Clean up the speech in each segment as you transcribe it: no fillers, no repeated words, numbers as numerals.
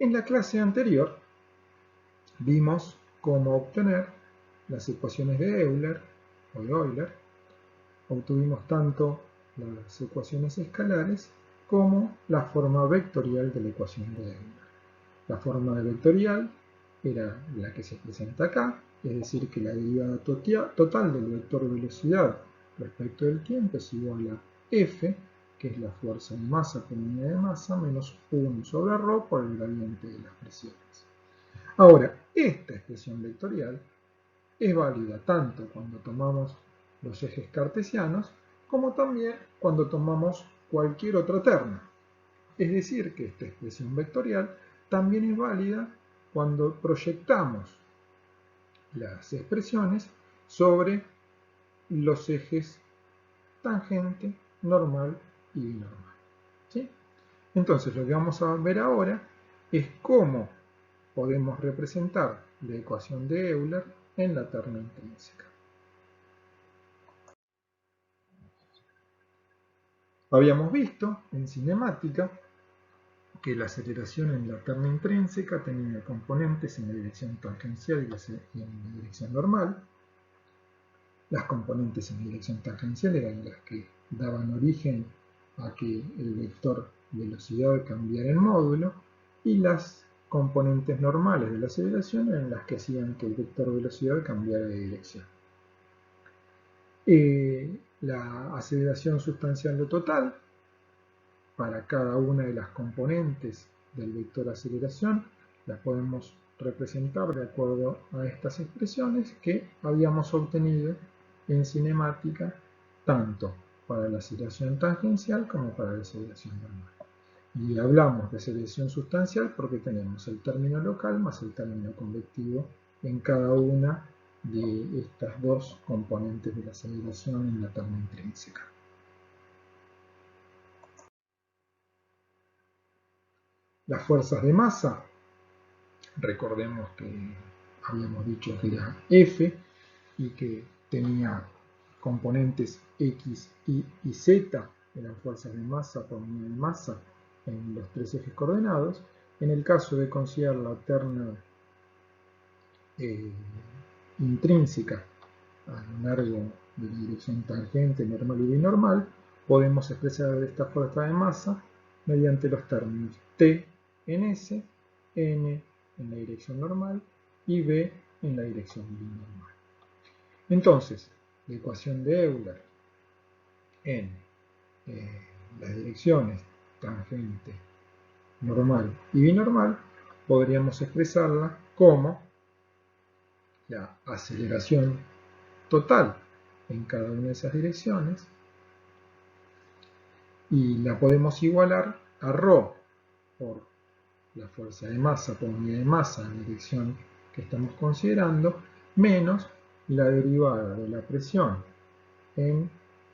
En la clase anterior vimos cómo obtener las ecuaciones de Euler o de Euler. Obtuvimos tanto las ecuaciones escalares como la forma vectorial de la ecuación de Euler. La forma vectorial era la que se presenta acá, es decir, que la derivada total del vector velocidad respecto del tiempo es igual a F, que es la fuerza en masa por unidad de masa, menos 1 sobre ρ por el gradiente de las presiones. Ahora, esta expresión vectorial es válida tanto cuando tomamos los ejes cartesianos como también cuando tomamos cualquier otra terna. Es decir, que esta expresión vectorial también es válida cuando proyectamos las expresiones sobre los ejes tangente, normal y binormal. ¿Sí? Entonces, lo que vamos a ver ahora es cómo podemos representar la ecuación de Euler en la terna intrínseca. Habíamos visto en cinemática que la aceleración en la terna intrínseca tenía componentes en la dirección tangencial y en la dirección normal. Las componentes en la dirección tangencial eran las que daban origen a que el vector velocidad cambiara en módulo, y las componentes normales de la aceleración eran las que hacían que el vector velocidad cambiara de dirección. La aceleración sustancial o total para cada una de las componentes del vector aceleración la podemos representar de acuerdo a estas expresiones que habíamos obtenido en cinemática tanto para la aceleración tangencial como para la aceleración normal. Y hablamos de aceleración sustancial porque tenemos el término local más el término convectivo en cada una de estas dos componentes de la aceleración en la terna intrínseca. Las fuerzas de masa, recordemos que habíamos dicho que era F y que tenía componentes X, Y y Z, eran fuerzas de masa por unidad de masa en los tres ejes coordenados. En el caso de considerar la terna intrínseca a lo largo de la dirección tangente, normal y binormal, podemos expresar esta fuerza de masa mediante los términos T en S, N en la dirección normal y B en la dirección binormal. Entonces, la ecuación de Euler en las direcciones tangente, normal y binormal podríamos expresarla como la aceleración total en cada una de esas direcciones, y la podemos igualar a ρ por la fuerza de masa por unidad de masa en la dirección que estamos considerando, menos la derivada de la presión en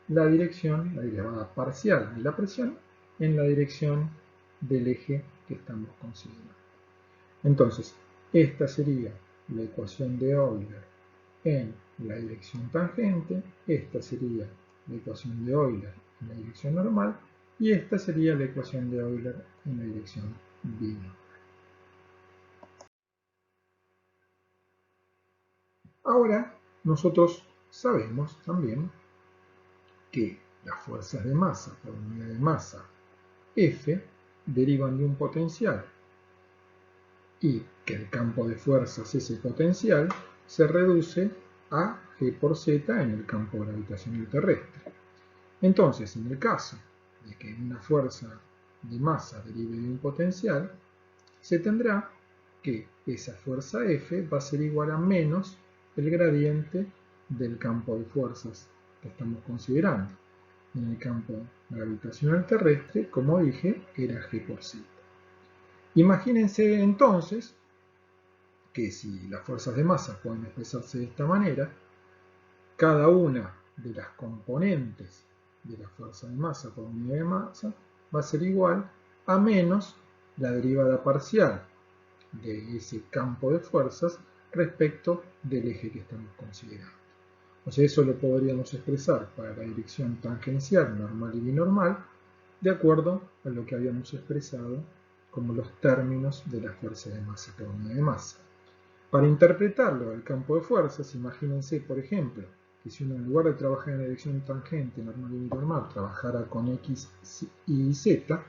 la dirección, la derivada parcial de la presión en la dirección del eje que estamos considerando. Entonces, esta sería la ecuación de Euler en la dirección tangente, esta sería la ecuación de Euler en la dirección normal, y esta sería la ecuación de Euler en la dirección binormal. Ahora, nosotros sabemos también que las fuerzas de masa por unidad de masa F derivan de un potencial y que el campo de fuerzas, ese potencial, se reduce a G por Z en el campo gravitacional terrestre. Entonces, en el caso de que una fuerza de masa derive de un potencial, se tendrá que esa fuerza F va a ser igual a menos el gradiente del campo de fuerzas que estamos considerando. En el campo gravitacional terrestre, como dije, era G por Z. Imagínense entonces que si las fuerzas de masa pueden expresarse de esta manera, cada una de las componentes de la fuerza de masa por unidad de masa va a ser igual a menos la derivada parcial de ese campo de fuerzas respecto del eje que estamos considerando. O sea, eso lo podríamos expresar para la dirección tangencial, normal y binormal, de acuerdo a lo que habíamos expresado como los términos de la fuerza de masa por unidad de masa. Para interpretarlo del campo de fuerzas, imagínense, por ejemplo, que si uno en lugar de trabajar en la dirección tangente normal y binormal, trabajara con X, Y y Z,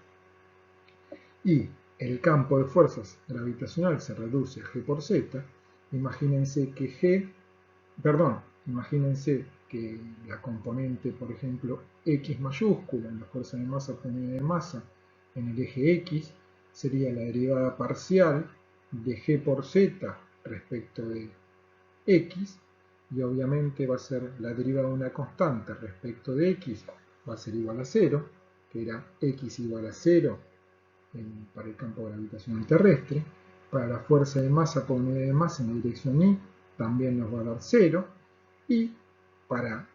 y el campo de fuerzas gravitacional se reduce a G por Z, imagínense que la componente, por ejemplo, X mayúscula en la fuerza de masa por unidad de masa en el eje X sería la derivada parcial de G por Z respecto de X, y obviamente va a ser la derivada de una constante respecto de X, va a ser igual a 0, que era X igual a 0 para el campo gravitacional terrestre. Para la fuerza de masa por unidad de masa en la dirección Y también nos va a dar 0, y para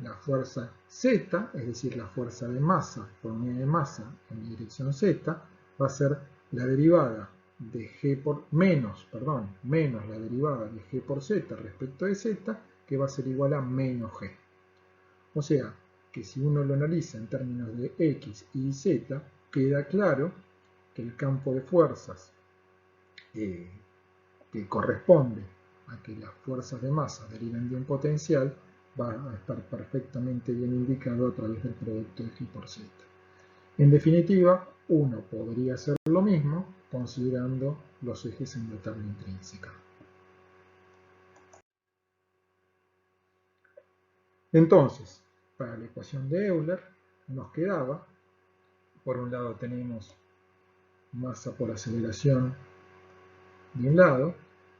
la fuerza Z, es decir, la fuerza de masa por unidad de masa en la dirección Z, va a ser la derivada de menos la derivada de G por Z respecto de Z, que va a ser igual a menos G. O sea, que si uno lo analiza en términos de X y Z, queda claro que el campo de fuerzas que corresponde a que las fuerzas de masa deriven de un potencial va a estar perfectamente bien indicado a través del producto de G por Z. En definitiva, uno podría hacer lo mismo considerando los ejes en la tabla intrínseca. Entonces, para la ecuación de Euler nos quedaba, por un lado tenemos masa por aceleración de un lado,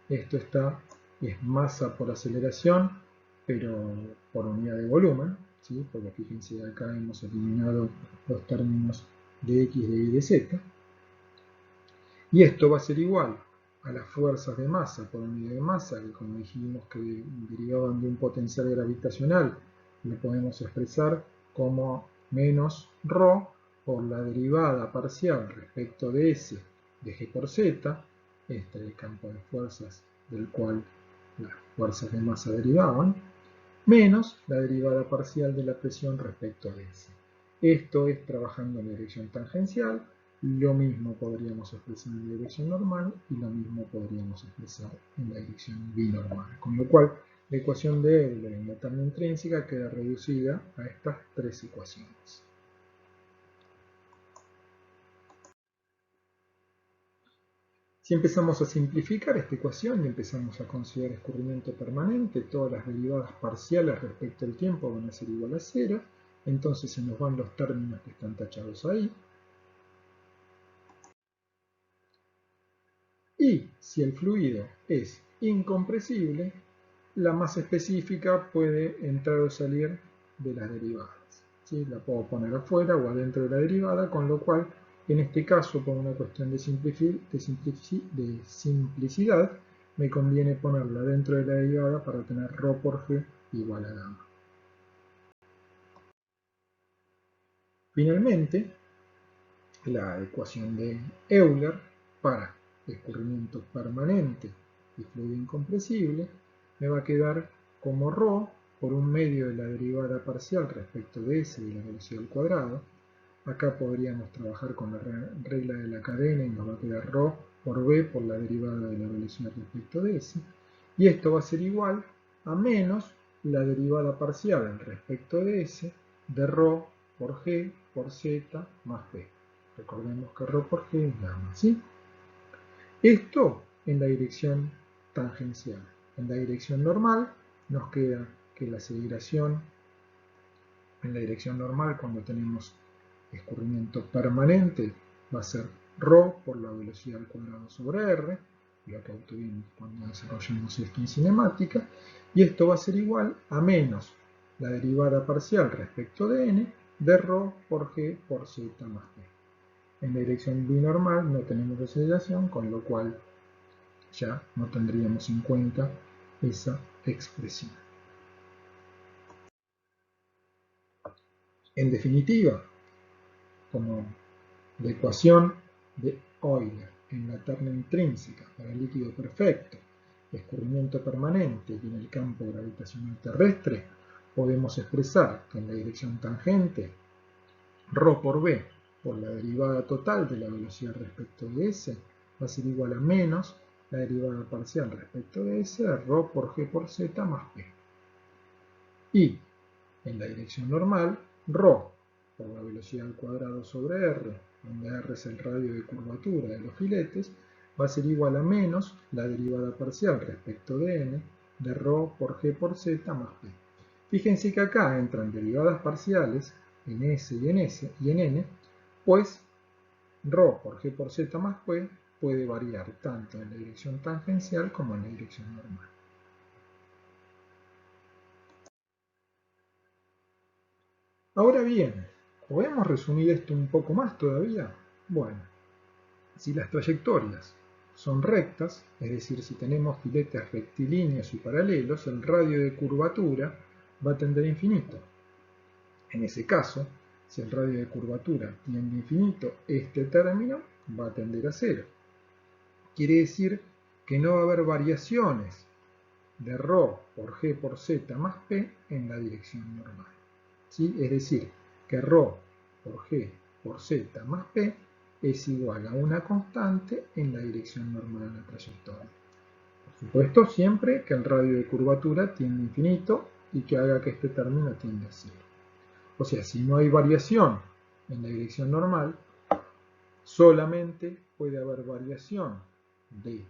esto es masa por aceleración, pero por unidad de volumen, ¿sí? Porque fíjense, acá hemos eliminado los términos de X, de Y y de Z. Y esto va a ser igual a las fuerzas de masa por unidad de masa, que como dijimos que derivaban de un potencial gravitacional, lo podemos expresar como menos ρ por la derivada parcial respecto de S de G por Z, este es el campo de fuerzas del cual las fuerzas de masa derivaban, menos la derivada parcial de la presión respecto de S. Esto es trabajando en la dirección tangencial, lo mismo podríamos expresar en la dirección normal y lo mismo podríamos expresar en la dirección binormal. Con lo cual, la ecuación de Euler en la tabla intrínseca queda reducida a estas tres ecuaciones. Si empezamos a simplificar esta ecuación y empezamos a considerar escurrimiento permanente, todas las derivadas parciales respecto al tiempo van a ser igual a 0, entonces se nos van los términos que están tachados ahí. Y si el fluido es incompresible, la masa específica puede entrar o salir de las derivadas, ¿sí? La puedo poner afuera o adentro de la derivada, con lo cual, en este caso, por una cuestión de simplicidad, me conviene ponerla dentro de la derivada para tener ρ por G igual a gamma. Finalmente, la ecuación de Euler para escurrimiento permanente y fluido incompresible me va a quedar como ρ por un medio de la derivada parcial respecto de S de la velocidad al cuadrado. Acá podríamos trabajar con la regla de la cadena y nos va a quedar ρ por B por la derivada de la velocidad respecto de S. Y esto va a ser igual a menos la derivada parcial respecto de S de ρ por G por Z más B. Recordemos que ρ por G es gamma, ¿sí? Esto en la dirección tangencial. En la dirección normal nos queda que la aceleración en la dirección normal, cuando tenemos escurrimiento permanente, va a ser ρ por la velocidad al cuadrado sobre r, lo que obtuvimos cuando desarrollamos esto en cinemática, y esto va a ser igual a menos la derivada parcial respecto de n de ρ por g por z más b. En la dirección binormal no tenemos aceleración, con lo cual ya no tendríamos en cuenta esa expresión. En definitiva, como la ecuación de Euler en la terna intrínseca para el líquido perfecto, escurrimiento permanente y en el campo gravitacional terrestre, podemos expresar que en la dirección tangente ρ por B por la derivada total de la velocidad respecto de s va a ser igual a menos la derivada parcial respecto de s de ρ por g por z más p. Y en la dirección normal, ρ por la velocidad al cuadrado sobre r, donde r es el radio de curvatura de los filetes, va a ser igual a menos la derivada parcial respecto de n de ρ por g por z más p. Fíjense que acá entran derivadas parciales en s y en n, pues ρ por g por z más p puede variar tanto en la dirección tangencial como en la dirección normal. Ahora bien, ¿podemos resumir esto un poco más todavía? Bueno, si las trayectorias son rectas, es decir, si tenemos filetes rectilíneos y paralelos, el radio de curvatura va a tender a infinito. En ese caso, si el radio de curvatura tiende a infinito, este término va a tender a cero. Quiere decir que no va a haber variaciones de ρ por g por z más p en la dirección normal. ¿Sí? Es decir, que ρ por g por z más p es igual a una constante en la dirección normal de la trayectoria. Por supuesto, siempre que el radio de curvatura tiende a infinito y que haga que este término tienda a cero. O sea, si no hay variación en la dirección normal, solamente puede haber variación de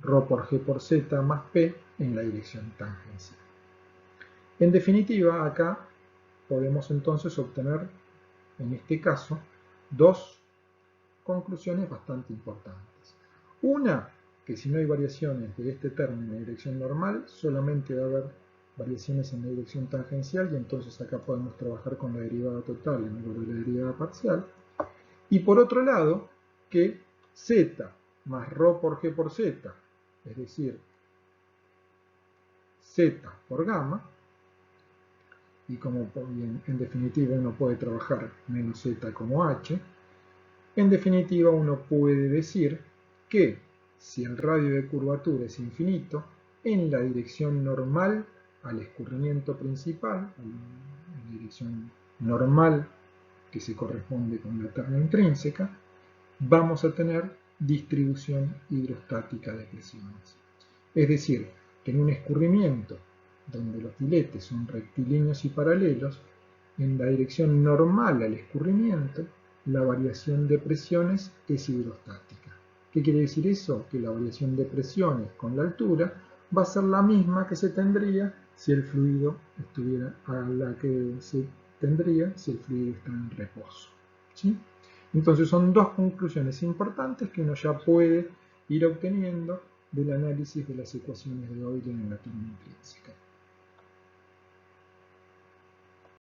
ρ por g por z más p en la dirección tangencial. En definitiva, acá podemos entonces obtener, en este caso, dos conclusiones bastante importantes. Una, que si no hay variaciones de este término en dirección normal, solamente va a haber variaciones en la dirección tangencial y entonces acá podemos trabajar con la derivada total en lugar de la derivada parcial. Y por otro lado, que z más ρ por g por z, es decir, z por gamma, y como en definitiva uno puede trabajar menos z como h, en definitiva uno puede decir que si el radio de curvatura es infinito, en la dirección normal al escurrimiento principal, en la dirección normal que se corresponde con la terna intrínseca, vamos a tener distribución hidrostática de presiones. Es decir, que en un escurrimiento donde los filetes son rectilíneos y paralelos, en la dirección normal al escurrimiento, la variación de presiones es hidrostática. ¿Qué quiere decir eso? Que la variación de presiones con la altura va a ser la misma que se tendría si el fluido estuviera a la que se tendría si el fluido está en reposo. ¿Sí? Entonces son dos conclusiones importantes que uno ya puede ir obteniendo del análisis de las ecuaciones de Euler en la termodinámica intrínseca.